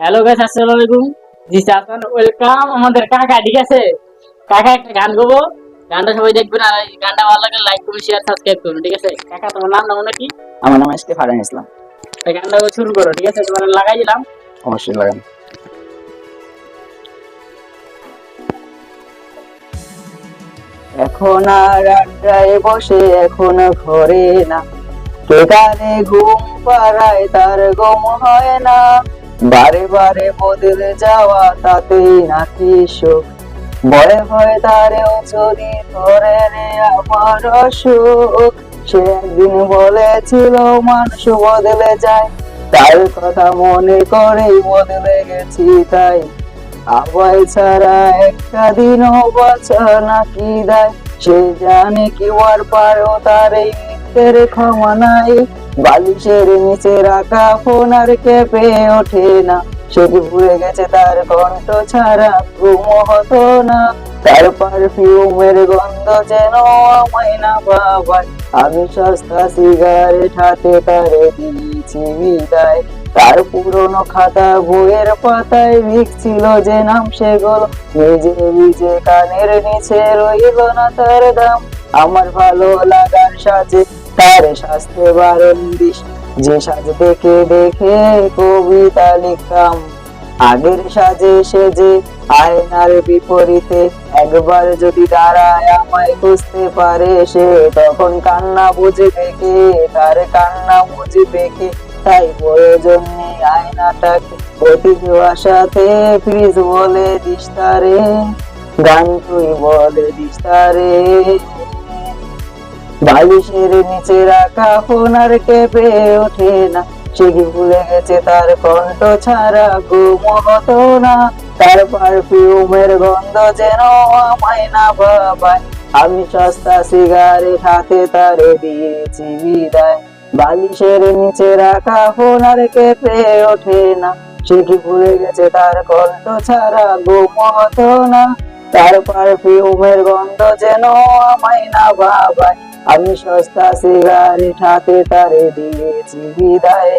Hello guys, আসসালামু আলাইকুম। জি চাচান, welcome আমাদের কাকা। ঠিক আছে কাকা, একটা গান গাবো। গানটা সবাই দেখবেন, আর এই গানটা ভালো লাগলে লাইক করুন, শেয়ার, সাবস্ক্রাইব করুন। ঠিক আছে কাকা, তোমার নাম নাকি? আমার নাম এস কে ফারহান ইসলাম। এই গানটা শুরু করো। ঠিক আছে, তোমার লাগাই দিলাম। অবশ্যই লাগান। এখন আর আড্ডায় বসে এখন ঘরে না, কে কানে ঘুম পাড়ায় তার গম হয় না, বারে বারে বদলে যাওয়া তাতেই নাকি সুখ, বলে হয় তারেও যদি ধরে রে আমার অসুখ। সে একদিন বলেছিল মানুষ বদলে যায়, তার কথা মনে করেই বদলে গেছি তাই। আবাই ছাড়া একটা দিনও বাঁচা নাকি দেয়, সে জানে কি আর পারো তার এই মিথ্যের ক্ষমা নাই। বালিশের নিচে রাখা ফোন আর কেঁপে ওঠে না, সে কি ভুলে গেছে তার কণ্ঠ ছাড়া ঘুম হতো না, তার পারফিউমের গন্ধ যেন আমায় না ভাবায়। আমি সস্তা সিগারেট হাতে তারে দিয়েছি বিদায়, তার পুরনো খাতা বইয়ের পাতায় লিখছিল যে নাম সেগুলো নিজে নিজে কানের নিচে রইল না তার দাম। আমার ভালো লাগার সাজে তার শাস্তে বারণ দিস, যে সাজ দেখে দেখে কবিতা লিখতাম। আগের সাজে সেজে আয়নার বিপরীতে একবার যদি দাঁড়ায় আমায় খুঁজতে পারে সে, তখন কান্না বুঝবে কে, তার কান্না বুঝবে কে। তাই প্রয়োজন নেই আয়নাটাকে অতি সাথে প্লিজ বলে দিস তারে, গান তুই বলে দিস তারে। বালিশের নিচে রাখা ফোন আর কেঁপে ওঠে না, সে কি ভুলে গেছে তার কণ্ঠ ছাড়া ঘুম হতো না, তার পারফিউমের গন্ধ যেন আমায় না ভাবায়। আমি সস্তা সিগারেট হাতে তারে দিয়েছি বিদায়, বালিশের নিচে রাখা ফোন আর কেঁপে ওঠে না, সে কি ভুলে গেছে তার কণ্ঠ ছাড়া ঘুম হতো না, তার পারফিউমের গন্ধ যেন আমায় না ভাবায়। আমি সস্তা সিগারেট হাতে তারে দিয়েছি বিদায়।